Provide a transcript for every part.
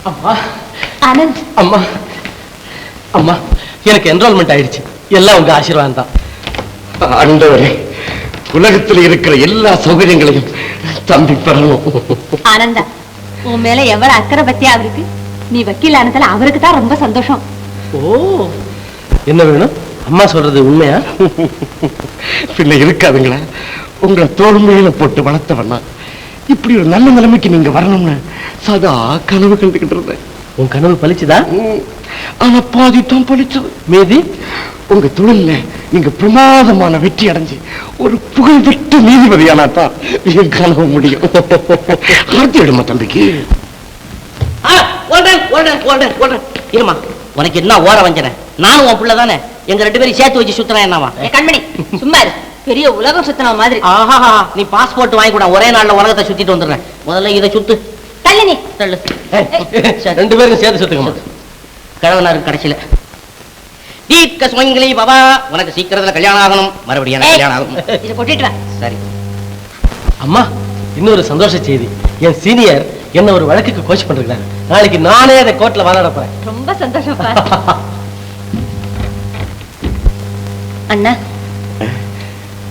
அம்மா ஆனந்த், அம்மா அம்மா எனக்கு என்ரோல்மெண்ட் ஆயிடுச்சு. எல்லாம் உங்க ஆசீர்வாதம் தான். ஆண்டவரே, உலகத்தில் இருக்கிற எல்லா சௌகரியங்களையும் தம்பி பெறணும். ஆனந்தா, உன் மேல எவ்வளவு அக்கறை பத்தியா அவருக்கு. நீ வக்கீல் ஆனதால அவருக்கு தான் ரொம்ப சந்தோஷம். ஓ, என்ன வேணும்? அம்மா சொல்றது உண்மையா? பின்ன இருக்காதுங்களா? உங்களை தோல்மையில போட்டு வளர்த்தவண்ணா இப்படி ஒரு நல்ல நிலைமைக்கு நீங்க வரணும்னு சதா கனவு கண்டுகிட்டு இருந்தேன். உன் கனவு பலிச்சுதா? ஆனா பாதித்தான் பலிச்சது. மீதி உங்க தொழில நீங்க பிரமாதமான வெற்றி அடைஞ்சு ஒரு புகழ்பெற்ற நீதிபதியானா தான் என் கனவு முடியும். ஆர்த்தி எடுமா தம்பிக்கு. இருமா, உனக்கு என்ன ஓர வஞ்சன? நானும் உன் பிள்ளை தானே. எங்க 2 பேரும் சேர்த்து வச்சு சுத்தினா என்னவா? கண்மணி சும்மா இரு. பெரிய உலகம் சுத்தின மாதிரி. ஆஹா, நீ பாஸ்போர்ட் வாங்கி கூட ஒரே நாள்ல உலகத்தை சுத்திட்டு வந்துடுறேன். முதல்ல இதை சுத்து. தள்ளு நீ. தள்ளு. 2 பேரும் சேர்த்து சுத்துங்கம்மா. கிழவனாருக்கு கடைசியில தீர்க்க சுமங்கலி பாபா, உனக்கு சீக்கிரத்துல கல்யாணம் ஆகணும். மறுபடியும் எனக்கு கல்யாணம் ஆகும். இதை கொட்டிட்டு வா. சரி. அம்மா, இன்னொரு சந்தோஷ செய்தி. என் சீனியர் என்ன ஒரு வழக்குக்கு கோச் பண்றாரு. நாளைக்கு நானே அதை கோர்ட்ல வாதாட போறேன். ரொம்ப சந்தோஷம். அண்ணா,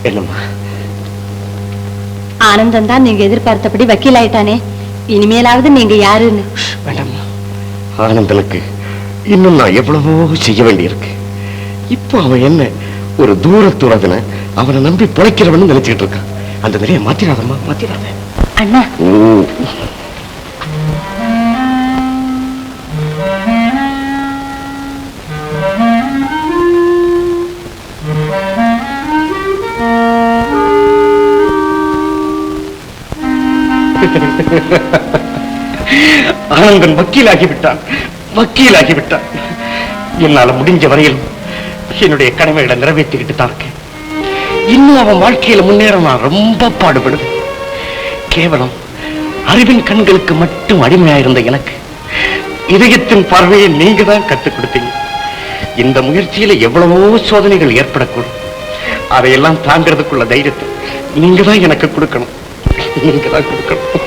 என்னம்மா? ஆனந்தம் தான் நீங்க எதிர்பார்த்தபடி வக்கீல் ஆயிட்டானே. இனிமேலாவது நீங்க யாருன்னு. வேண்டாம்மா, ஆனந்தனுக்கு இன்னும் நான் எவ்வளவோ செய்ய வேண்டியிருக்கு. இப்போ அவன் என்ன ஒரு தூரத்துறதுன அவனை நம்பி பிழைக்கிறவன்னு நினைச்சுக்கிட்டு இருக்கான். அந்த நிலையை மாத்திராதம்மா, மாத்திராத. அண்ணா, ஆனந்தன் வக்கீலாகிவிட்டான், வக்கீலாகிவிட்டான். என்னால முடிஞ்ச வரையில் என்னுடைய கடமைகளை நிறைவேற்றிக்கிட்டு தான் இருக்கேன். இன்னும் அவன் வாழ்க்கையில முன்னேற நான் ரொம்ப பாடுபடுவேன். கேவலம் அறிவின் கண்களுக்கு மட்டும் அடிமையாயிருந்த எனக்கு இதயத்தின் பார்வையை நீங்க தான் கற்றுக் கொடுத்தீங்க. இந்த முயற்சியில எவ்வளவோ சோதனைகள் ஏற்படக்கூடும். அதையெல்லாம் தாங்கிறதுக்குள்ள தைரியத்தை நீங்க தான் எனக்கு கொடுக்கணும். நீங்க தான் கொடுக்கணும்.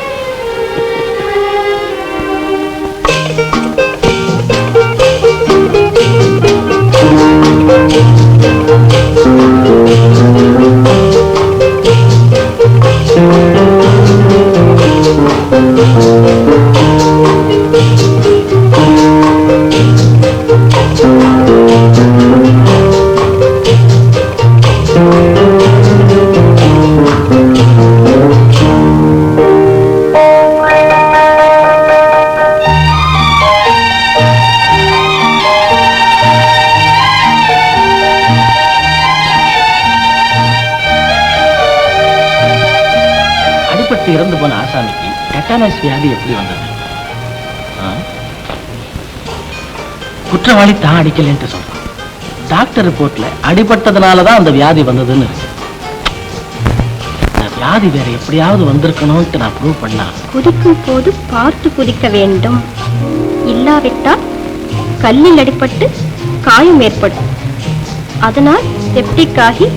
இறந்து போன ஆசாமிக்கு டெட்டானஸ் வியாதி எப்படி வந்தது? குற்றவாளி தான் அடிக்கலன்ட்டு சொல்றான். டாக்டர் ரிப்போர்ட்ல அடிபட்டதுனாலதான் அந்த வியாதி வந்ததுன்னு இருக்கு. வியாதி வேற எப்படியாவது வந்திருக்கணும்ட்டு நான் ப்ரூவ் பண்ணா. குதிக்கும் போது பார்த்து குதிக்க வேண்டும், இல்லாவிட்டால் கல்லில் அடிபட்டு காயம் ஏற்படும். அதனால் செப்டிக் ஆகி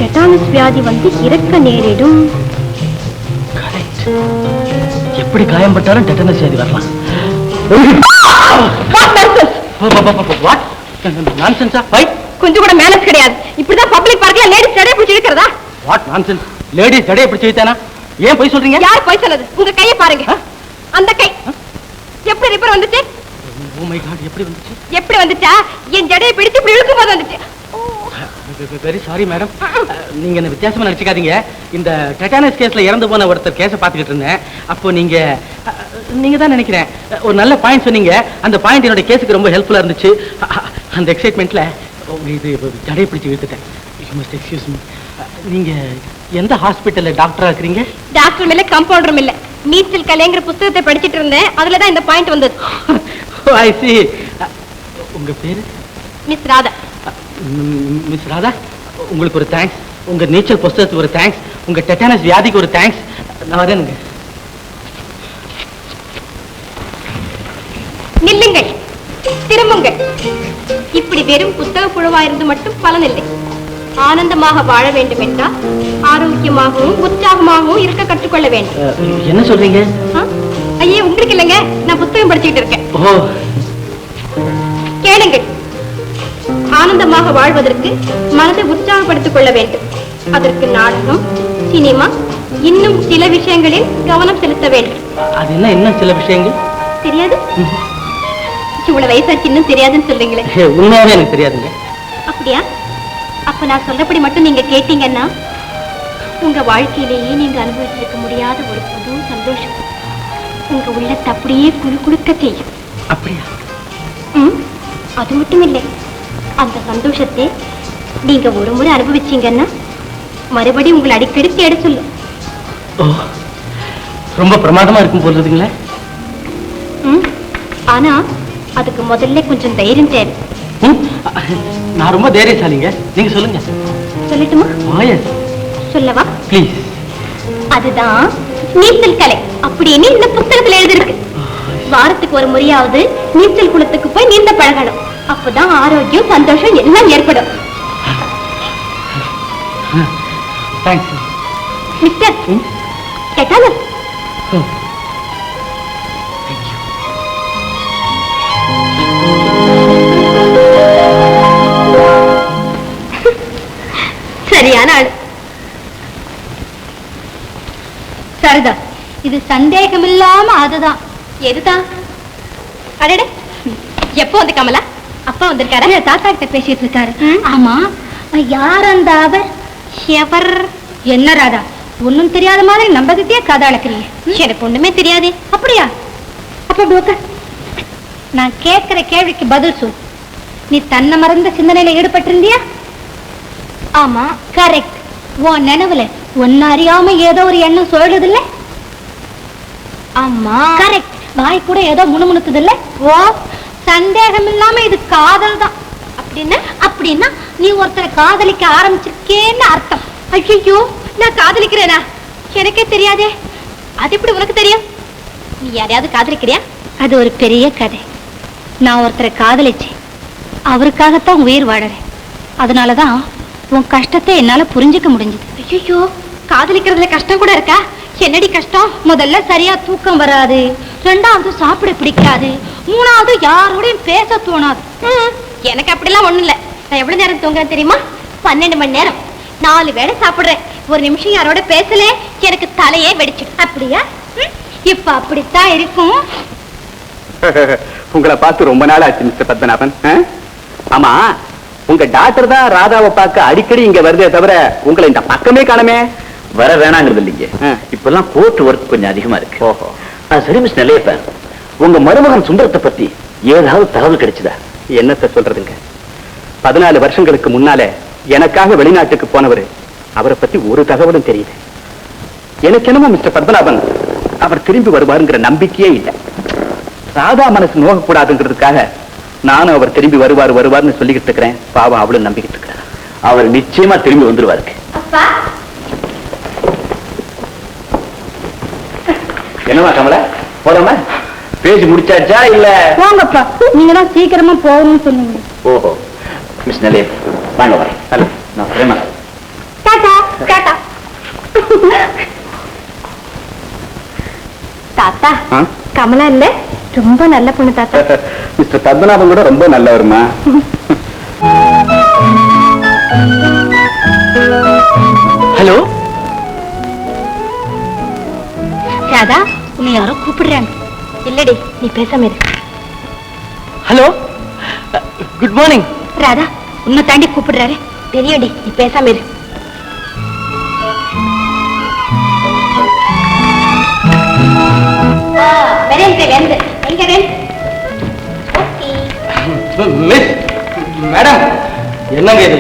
டெட்டானஸ் வியாதி வந்து இறக்க நேரிடும். எப்படி காயம்பட்டாலும் டெட்டனஸ் வியாதி வரலாம். கொஞ்சம் கூட மேனஸ் கிடையாது. இப்படிதான் பப்ளிக் பார்க்ல லேடிஸ் ஜடைய பிடிச்சு இழுக்கிறதா? What nonsense? லேடிஸ் ஜடைய பிடிச்சு இழுத்தானா? ஏன் போய் சொல்றீங்க? யார் போய் சொல்லுது? உங்க கையை பாருங்க. அந்த கை எப்படி ரிப்பேர் வந்துச்சு? ஓ மை காட், எப்படி வந்துச்சு? எப்படி வந்துச்சா? என் ஜடையை பிடிச்சு இப்படி இழுக்கும் போது வந்துச்சு. வெரி சாரி மேடம், நீங்க என்ன வித்தியாசமா நினைச்சுக்காதீங்க. இந்த டெட்டானஸ் கேஸ்ல இறந்து போன ஒருத்தர் கேஸை பார்த்துக்கிட்டு இருந்தேன். அப்போ நீங்க தான் நினைக்கிறேன் ஒரு நல்ல பாயிண்ட் சொன்னீங்க. அந்த பாயிண்ட் என்னோட கேஸுக்கு ரொம்ப ஹெல்ப்ஃபுல்லா இருந்துச்சு. அந்த எக்ஸைட்மெண்ட்ல இது ஜடையை பிடிச்சு இழுத்துட்டேன். You must excuse me. நீங்க எந்த ஹாஸ்பிட்டல்ல டாக்டரா இருக்கிறீங்க? டாக்டரும் இல்ல, கம்பவுண்டரும் இல்ல. நீச்சல் கலைங்கிற புத்தகத்தை படிச்சிட்டு இருந்தேன். அதுலதான் இந்த பாயிண்ட் வந்தது. ஐ சி. உங்க பேரு? மிஸ் ராதா. மிஸ் ராதா, உங்களுக்கு ஒரு தேங்க்ஸ். உங்க நீச்சல் புஸ்தகத்துக்கு ஒரு தேங்க்ஸ். உங்க டெட்டானஸ் வியாதிக்கு ஒரு தேங்க்ஸ். நான் வரேனுங்க. நில்லுங்கள், திரும்புங்கள். இப்படி வெறும் புத்தக புழுவா இருந்து மட்டும் பலனில்லை. ஆனந்தமாக வாழ வேண்டும் என்றால் ஆரோக்கியமாகவும் உற்சாகமாகவும் இருக்க கற்றுக்கொள்ள வேண்டும். என்ன சொல்றீங்க? ஐயே, உங்களுக்கு இல்லைங்க, நான் புத்தகம் படிச்சுக்கிட்டு இருக்கேன். ஓ, கேளுங்கள். ஆனந்தமாக வாழ்வதற்கு மனதை உற்சாகப்படுத்திக் கொள்ள வேண்டும். அதற்கு நாடகம், சினிமா, இன்னும் சில விஷயங்களில் கவனம் செலுத்த வேண்டும். அது என்ன இன்னும் சில விஷயங்கள் தெரியாது? இவ்வளவு வயசாச்சு இன்னும் தெரியாதுன்னு சொல்றீங்களே. உண்மையாவே எனக்கு தெரியாதுங்க. அப்படியா? அப்ப நான் சொல்றபடி மட்டும் நீங்க கேட்டீங்கன்னா உங்க வாழ்க்கையிலேயே நீங்க அனுபவிச்சிருக்க முடியாத ஒரு புது சந்தோஷம் உங்க உள்ளத்தை அப்படியே குழுக்க செய்யும். அப்படியா? அது மட்டும் இல்லை, அந்த சந்தோஷத்தை நீங்க ஒரு முறை அனுபவிச்சீங்கன்னா மறுபடியும் உங்களை அடிக்கடி தேட சொல்லும். ஓ, ரொம்ப பிரமாதமா இருக்கும் போடுறதுங்களே. ஆனா அதுக்கு முதல்ல கொஞ்சம் தைரியம் தேவை. நான் ரொம்ப தைரியசாலிங்க, நீங்க சொல்லுங்க. சொல்லட்டுமா? சொல்லவா? ப்ளீஸ். அதுதான் நீச்சல் கலை அப்படின்னு இந்த புத்தகத்துல எழுதிருக்கு. வாரத்துக்கு ஒரு முறையாவது நீச்சல் குளத்துக்கு போய் நீந்த பழகணும். அப்பதான் ஆரோக்கியம், சந்தோஷம் எல்லாம் ஏற்படும். மிஸ்டர் கேட்டாலும் சரியான ஆள். சரிதான், இது சந்தேகம் இல்லாம அதுதான். எதுதான்? அடடே, எப்போ வந்து கமலா? அப்பா வந்திருக்காரு, தாத்தா கிட்ட பேசிட்டு இருக்காரு. ஆமா, யார் அந்த அவர்? எவர்? என்ன ராதா, ஒண்ணும் தெரியாத மாதிரி நம்ம கிட்டே கதை அளக்குறீங்க. எனக்கு ஒண்ணுமே தெரியாது. அப்படியா? அப்ப நான் கேட்கிற கேள்விக்கு பதில் சொல். நீ தன்னை மறந்த சிந்தனையில ஈடுபட்டிருந்தியா? ஆமா, கரெக்ட். உன் நினைவுல ஒன்னு அறியாம ஏதோ ஒரு எண்ணம் சொல்றது இல்ல? ஆமா, கரெக்ட். வாய் கூட ஏதோ முணுமுணுக்குது இல்ல? ஓ, சந்தேகம் இல்லாம இது காதல் தான். அப்படின்னா நீ ஒருத்தரை காதலிக்க ஆரம்பிச்சிருக்கேன்னு அர்த்தம். ஐயோ, நான் காதலிக்கிறேனா? எனக்கே தெரியாதே. அது எப்படி உனக்கு தெரியும்? நீ யாரையாவது காதலிக்கிறியா? அது ஒரு பெரிய கதை. நான் ஒருத்தரை காதலிச்சேன், அவருக்காகத்தான் உயிர் வாழறேன். அதனாலதான் உன் கஷ்டத்தை என்னால புரிஞ்சுக்க முடிஞ்சது. ஐயோ, காதலிக்கிறதுல கஷ்டம் கூட இருக்கா? என்னடி கஷ்டம்? முதல்ல சரியா தூக்கம் வராது, ரெண்டாவது சாப்பிட பிடிக்காது, மூணாவது யாரோடையும் பேச தோணாது. எனக்கு அப்படிலாம் ஒண்ணும் இல்ல. நான் எவ்வளவு நேரம் தூங்குறேன் தெரியுமா? 12 மணி நேரம். 4 வேளை சாப்பிடுறேன். ஒரு நிமிஷம் யாரோட பேசல எனக்கு தலையே வெடிச்சிடும். அப்படியா? இப்ப அப்படித்தான் இருக்கும். உங்களை பார்த்து ரொம்ப நாள் ஆச்சு மிஸ்டர் பத்மநாபன். ஆமா, உங்க டாக்டர் தான் ராதாவை பார்க்க அடிக்கடி இங்க வருதே தவிர உங்களை இந்த பக்கமே காணமே. வர வேணாங்கிறது இல்லைங்க, இப்பெல்லாம் கோர்ட் ஒர்க் கொஞ்சம் அதிகமா இருக்கு. ஓஹோ, சரி மிஸ் நிலையப்ப, உங்க மருமகன் சுந்தரத்தை பத்தி ஏதாவது தகவல் கிடைச்சதா? என்னத்த சொல்றதுங்க, 14 வருஷங்களுக்கு முன்னால எனக்காக வெளிநாட்டுக்கு போனவர், அவரை பத்தி ஒரு தகவலும் தெரியுது. எனக்கு என்னமோ மிஸ்டர் பத்மநாபன் அவர் திரும்பி வருவாருங்கிற நம்பிக்கையே இல்லை. ராதா மனசு நோகக்கூடாதுங்கிறதுக்காக நானும் அவர் திரும்பி வருவார்னு சொல்லிக்கிட்டு இருக்கிறேன். பாவம் அவளும் நம்பிக்கிட்டு இருக்கிறேன். அவர் நிச்சயமா திரும்பி வந்துருவாருக்கு. என்னவா கமலா, போலாமா? பேசி முடிச்சாச்சா இல்ல? போங்கப்பா, நீங்க தான் சீக்கிரமா போகணும்னு சொன்னீங்க. ஓஹோ, மிஸ் நிலையம் வாங்க வரேன். ஹலோ, நான் பிரேமா. டாடா டாடா. தாத்தா, கமலா இல்ல ரொம்ப நல்ல பொண்ணு தாத்தா. மிஸ்டர் பத்மநாபன் கூட ரொம்ப நல்லவருமா. ஹலோ ராதா, உன்னை யாரோ கூப்பிடுறாங்க. இல்லடி, நீ பேசாம இரு. Hello, good morning. ராதா, உன்னை தாண்டி கூப்பிடுறாரு. தெரியும்டி, நீ பேசாம இரு. மிஸ் மேடம், என்னங்க இது?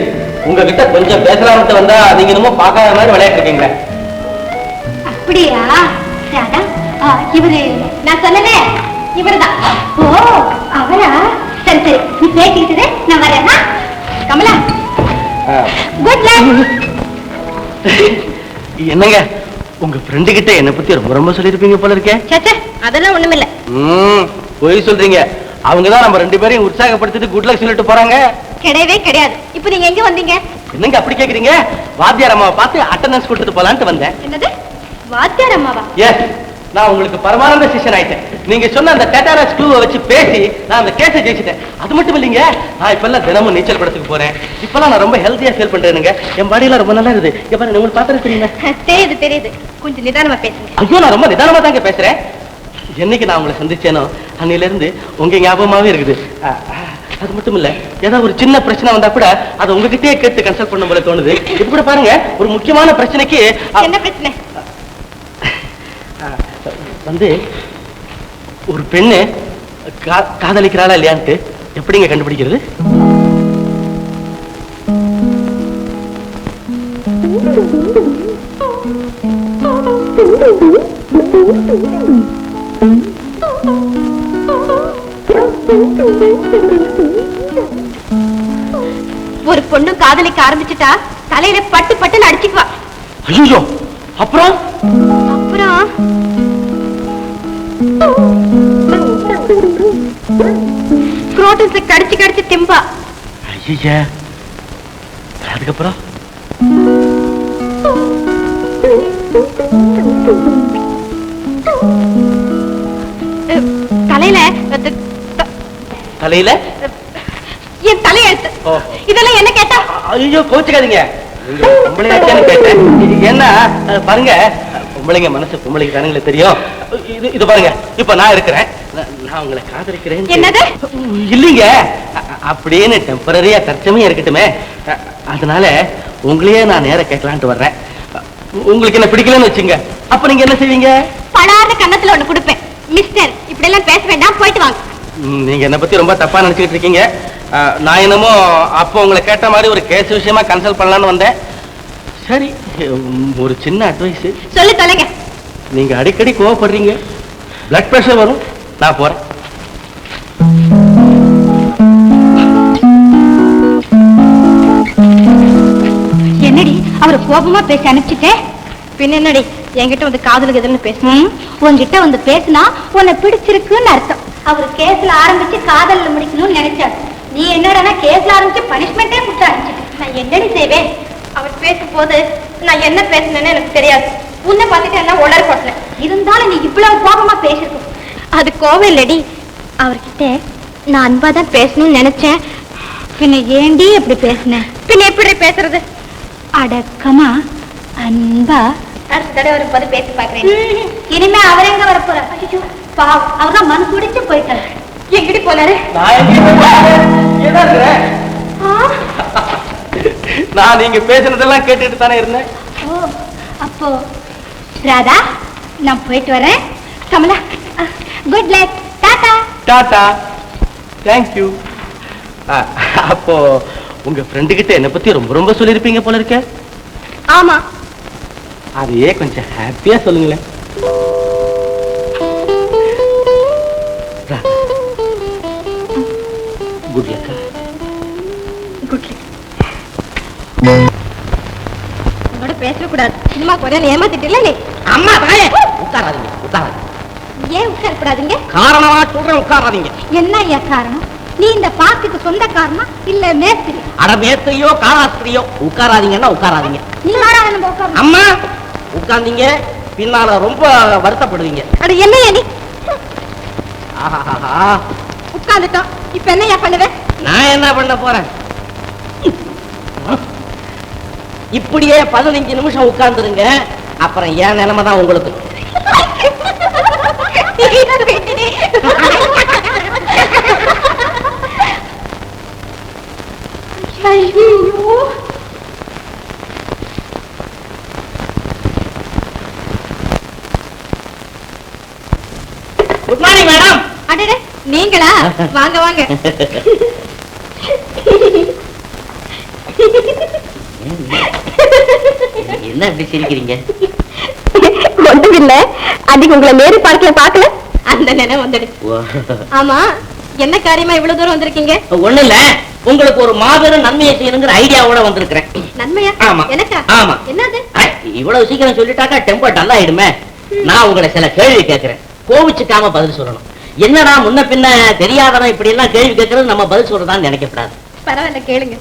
உங்ககிட்ட கொஞ்சம் பேசலாம்னு வந்தா நீங்க என்னமோ பார்க்காத மாதிரி விளையாட்டு இருக்கீங்க. அப்படியா ராதா? இவரு நான் சொன்னனே, இவருதான். ஓ, அவரா? சரி சரி, நீ பேசிக்கிட்டு நான் வரேன். Kamala, good luck. என்னங்க, உங்க ஃப்ரெண்டு கிட்ட என்ன பத்தி ரொம்ப ரொம்ப சொல்லிருப்பீங்க போல இருக்கே. சச்சே, அதெல்லாம் ஒண்ணுமில்ல. போய் சொல்றீங்க. அவங்கதான் நம்ம 2 பேரையும் உற்சாகப்படுத்திட்டு குட் லக் சொல்லிட்டு போறாங்க. கிடையவே கிடையாது. இப்ப நீங்க எங்க வந்தீங்க? என்னங்க அப்படி கேக்குறீங்க? வாத்தியார் அம்மாவை பார்த்து அட்டெண்டன்ஸ் கொடுத்துட்டு போலான்ட்டு வந்தேன். என்னது, வாத்தியார் அம்மாவா? எஸ், நான் உங்களுக்கு பரமானந்த சிஷ்யன் ஆயிட்டேன். நீங்க சொன்ன அந்த டேட்டாராஸ் க்ளூவை வச்சு பேசி நான் அந்த கேஸை ஜெயிச்சிட்டேன். அது மட்டும் இல்லைங்க, நான் இப்பெல்லாம் தினமும் நீச்சல் படத்துக்கு போறேன். இப்பெல்லாம் நான் ரொம்ப ஹெல்த்தியா ஃபீல் பண்றேனுங்க. என் பாடியெல்லாம் ரொம்ப நல்லா இருக்குது. எப்ப உங்களுக்கு பார்த்தா தெரியுங்க? தெரியுது தெரியுது, கொஞ்சம் நிதானமா பேசுங்க. ஐயோ, நான் ரொம்ப நிதானமா தாங்க பேசுறேன். என்னைக்கு நான் உங்களை சந்திச்சேனோ அன்னையில இருந்து உங்க ஞாபகமாவே இருக்குது. அது மட்டும் இல்ல, ஏதாவது ஒரு சின்ன பிரச்சனை வந்தா கூட அதை உங்ககிட்டயே கேட்டு கன்சல்ட் பண்ண போல தோணுது. இப்ப கூட பாருங்க, ஒரு முக்கியமான பிரச்சனைக்கு என்ன பிரச்சனை? வந்து ஒரு பெண்ணு காதலிக்கிறாளா இல்லையான்ட்டு எப்படிங்க கண்டுபிடிக்கிறது? ஒரு பொண்ணு காதலிக்க ஆரம்பிச்சுட்டா தலையில பட்டு பட்டுன்னு அடிச்சுக்குவா. ஐயோ, அப்புறம் அப்புறம் குரோட்டன்ஸை கடிச்சு கடிச்சு திம்பா. ஐயா, அதுக்கப்புறம் தலையில தலையில என் தலையெழுத்து. இதெல்லாம் என்ன கேட்டா? ஐயோ, கோச்சுக்காதீங்க. கேட்டேன். என்ன பாருங்க, பொம்பளைங்க மனசு பொம்பளைக்கு தானுங்களே தெரியும். இது பாருங்க, இப்ப நான் இருக்கிறேன், நான் உங்களை காதலிக்கிறேன். என்னது? இல்லீங்க, அப்படின்னு டெம்பரரியா தற்சமயம் இருக்கட்டுமே, அதனால உங்களையே நான் நேர கேட்கலான்ட்டு வர்றேன். உங்களுக்கு என்ன பிடிக்கலன்னு வச்சுங்க, அப்ப நீங்க என்ன செய்வீங்க? படாத கன்னத்துல ஒண்ணு கொடுப்பேன். மிஸ்டர், இப்படி எல்லாம் பேச வேண்டாம், போயிட்டு வாங்க. நீங்க என்ன பத்தி ரொம்ப தப்பா நினைச்சுக்கிட்டு இருக்கீங்க. நான் என்னமோ அப்போ உங்களை கேட்ட மாதிரி ஒரு கேஸ் விஷயமா கன்சல்ட் பண்ணலான்னு வந்தேன். சரி, ஒரு சின்ன அட்வைஸ். சொல்லு தொலைங்க. நீங்க அடிக்கடி கோவப்படுறீங்க, பிளட் பிரஷர் வரும். நான் போறேன். என்னடி அவரை கோபமா பேசி அனுப்பிச்சுட்டேன்? பின்ன என்னடி என்கிட்ட வந்து காதலுக்கு எதுன்னு பேசணும்? உன்கிட்ட வந்து பேசினா உன்னை பிடிச்சிருக்குன்னு அர்த்தம். அவர் கேஸ்ல ஆரம்பிச்சு காதல்ல முடிக்கணும்னு நினைச்சாரு. நீ என்னடா கேஸ்ல ஆரம்பிச்சு பனிஷ்மெண்டே கொடுத்து அனுப்பிச்சிட்டு நான் என்னடி செய்வேன்? அவர் பேசும்போது நான் என்ன பேசினேன்னு எனக்கு தெரியாது. உன்னை பார்த்துட்டு என்ன உடல் போட்டேன். இருந்தாலும் நீ இவ்வளவு கோபமா பேசிருக்கும். அது கோவம் இல்லடி, அவர்கிட்ட நான் அன்பா தான் பேசணும்னு நினைச்சேன். பின்ன ஏண்டி எப்படி பேசினேன்? பின்ன எப்படி பேசுறது? அடக்கமா அன்பா அடுத்த தடவை வரும்போது பேசி பாக்குறேன். இனிமே அவர் எங்க வர போற? பாவம், அவர்தான் மனசு உடைச்சு போயிட்டாரு. எங்கிட்டு போனாரு? நான் நீங்க பேசுனதெல்லாம் கேட்டுட்டு தானே இருந்தேன். ஓ, அப்போ ராதா, நான் போயிட்டு வரேன். Kamala, good luck. Tata. Tata. Thank you. அப்போ உங்க ஃப்ரெண்டு கிட்ட என்ன பத்தி ரொம்ப ரொம்ப சொல்லிருப்பீங்க போல இருக்க. ஆமா, அதையே கொஞ்சம் ஹாப்பியா சொல்லுங்களேன். Good luck. Good luck. உங்களோட பேசக்கூடாது. சினிமா குறைய ஏமாத்திட்டு நீ. அம்மா தாயே, உட்காராதீங்க உட்காராதீங்க. ஏன் உட்காரக்கூடாதுங்க? காரணமா சொல்றேன், உட்காராதீங்க. என்ன ஐயா காரணம்? நீ இந்த பாக்குக்கு சொந்த காரணம் இல்ல மேஸ்திரி? அட மேஸ்திரியோ காராஸ்திரியோ, உட்காராதீங்கன்னா உட்காராதீங்க. நீ வாடா நம்ம உட்காரு. அம்மா உட்கார்ந்தீங்க, பின்னால ரொம்ப வருத்தப்படுவீங்க. அட என்னையா நீ? ஆஹாஹா, உட்கார்ந்துட்டோம், இப்ப என்னையா பண்ணுவேன்? நான் என்ன பண்ண போறேன்? இப்படியே 15 நிமிஷம் உட்கார்ந்துருங்க, அப்புறம் என் நிலைமை தான் உங்களுக்கு. Good morning madam. அடடே, நீங்களா? வாங்க வாங்க. என்ன இப்படி சிரிக்கிறீங்க? ஒன்றுமில்ல, அன்னைக்கு உங்களை நேரு பார்க்கல பார்க்கல, அந்த நினைவு வந்துடுச்சு. ஆமா, என்ன காரியமா இவ்வளவு தூரம் வந்திருக்கீங்க? ஒண்ணு இல்ல, உங்களுக்கு ஒரு மாபெரும் நன்மையை செய்யணுங்கிற ஐடியாவோட வந்திருக்கிறேன். நன்மையா? ஆமா. எனக்கா? ஆமா. என்னது? இவ்வளவு சீக்கிரம் சொல்லிட்டாக்கா டெம்பர் டல் ஆயிடுமே. நான் உங்களை சில கேள்வி கேட்கிறேன், கோவிச்சுக்காம பதில் சொல்லணும். என்னடா முன்ன பின்ன தெரியாதவன் இப்படி எல்லாம் கேள்வி கேட்கறது நம்ம பதில் சொல்றதான்னு நினைக்கப்படாது. பரவாயில்ல, கேளுங்க.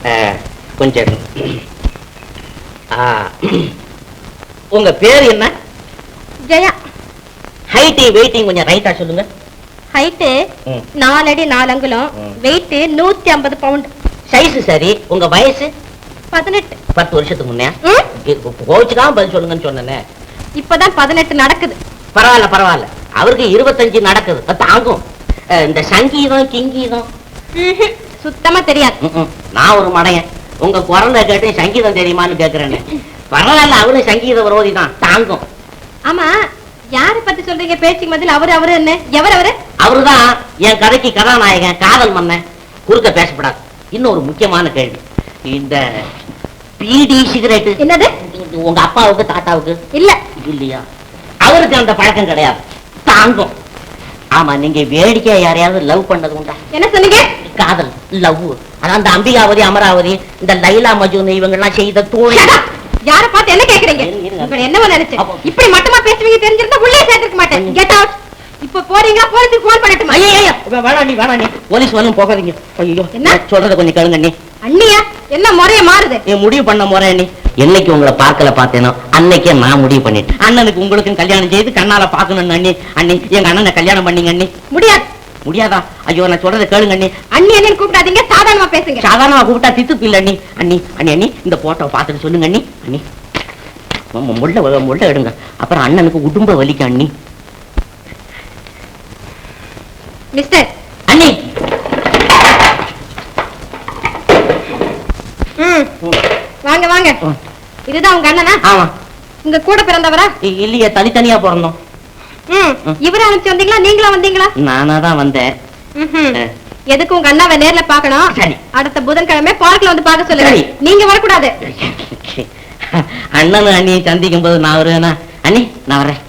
கொஞ்சம் உங்க பேர் என்ன? ஜெயா. ஹைட்டு வெயிட்டிங் கொஞ்சம் ரைட்டா சொல்லுங்க. ஹைட்டு ம். 4 அடி 4 அங்குலம், ம். Wait 150 bound. சைஸ் சரி. உங்க வயசு 18. 10 வருஷத்துக்கு முன்னே. ம்? கோவிச்சுக்காம பதில் சொல்லுங்கன்னு சொன்னேனே. இப்பதான் 18 நடக்குது. பரவாயில்ல பரவாயில்ல, அவருக்கு 25 நடக்குது, அது தாங்கும். இந்த சங்கீதம் கிங்கீதம் ம்ஹும். சுத்தமா தெரியாது. நான் ஒரு மடையன், உங்க குரலை கேட்டு சங்கீதம் தெரியுமான்னு கேக்குறேன்னு. பரவாயில்ல, அவரும் சங்கீத விரோதி தான், தாங்கும். ஆமா, யாரை பத்தி சொல்றீங்க? பேச்சுக்கு பதில் அவரு என்ன? அவரு அவருதான் என் கதைக்கு கதாநாயகன், காதல் மன்னன். குறுக்க பேசப்படாது. இன்னொரு முக்கியமான கேள்வி, இந்த பீடி சிகரெட் என்னது? உங்க அப்பாவுக்கு தாத்தாவுக்கு இல்ல. இல்லையா? அவருக்கு அந்த பழக்கம் கிடையாது, தாங்கும். ஆமா, நீங்க வேடிக்கையா யாரையாவது லவ் பண்ணது உண்டா? என்ன சொன்னீங்க? காதல், லவ். அதான் அந்த அம்பிகாவதி, அமராவதி, இந்த லைலா மஜ்னு இவங்க எல்லாம் செய்த தோழி. யார பார்த்து என்ன கேக்குறீங்க? இருங்க. உங்களை என்னவா நினைச்சேன்? அப்போ- இப்படி மட்டமா பேசுவீங்க தெரிஞ்சிருந்தா உள்ளே சேர்த்திருக்க மாட்டேன். Get out. இப்ப போறீங்க, போலீஸுக்கு ஃபோன் பண்ணட்டுமா? ஐயோ, வேணாம் நீ போலீஸ் வரலும் போகாதீங்க. ஐயோ, என்ன? சொல்றத கொஞ்சம் கேளுங்க நீ. அண்ணியா? என்ன முறைய மாறுது? நீ முடிவு பண்ண முறை நீ. என்னைக்கு உங்களை பார்க்கல பார்த்தேனோ அன்னைக்கே நான் முடிவு பண்ணிட்டேன். அண்ணனுக்கு உங்களுக்கும் கல்யாணம் செய்து கண்ணால பாக்கணும் அண்ணி. அண்ணி, எங்க அண்ணனை கல்யாணம் பண்ணீங்க அண்ணி. முடியாது. முடியாதா? ஐயோ, நான் சொல்றத கேளுங்க அண்ணி. அண்ணி என்னன்னு கூப்பிடாதீங்க, சாதாரணமா பேசுங்க. சாதாரணமா கூப்பிட்டா தித்துப்பு இல்ல அண்ணி. அண்ணி அண்ணி அண்ணி, இந்த போட்டோ பார்த்துட்டு சொல்லுங்க அண்ணி. அண்ணி, முள்ள எடுங்க, அப்புறம் அண்ணனுக்கு உடும்ப வலிக்க அண்ணி. மிஸ்டர். அண்ணி, வாங்க வாங்க. இதுதான் உங்க அண்ணனா? ஆமா. உங்க கூட பிறந்தவரா? இல்லையே, தனித்தனியா பிறந்தோம். இவரை அனுப்பிச்சு வந்தீங்களா, நீங்களா வந்தீங்களா? நானா தான் வந்தேன். எதுக்கு உங்க அண்ணாவை நேர்ல பாக்கணும். சரி. அடுத்த புதன்கிழமை பார்க்ல வந்து பார்க்க சொல்லுங்க. சரி. நீங்க வரக்கூடாது. அண்ணனும் அண்ணியை சந்திக்கும் போது நான் வருவேனா? அண்ணி, நான் வரேன்.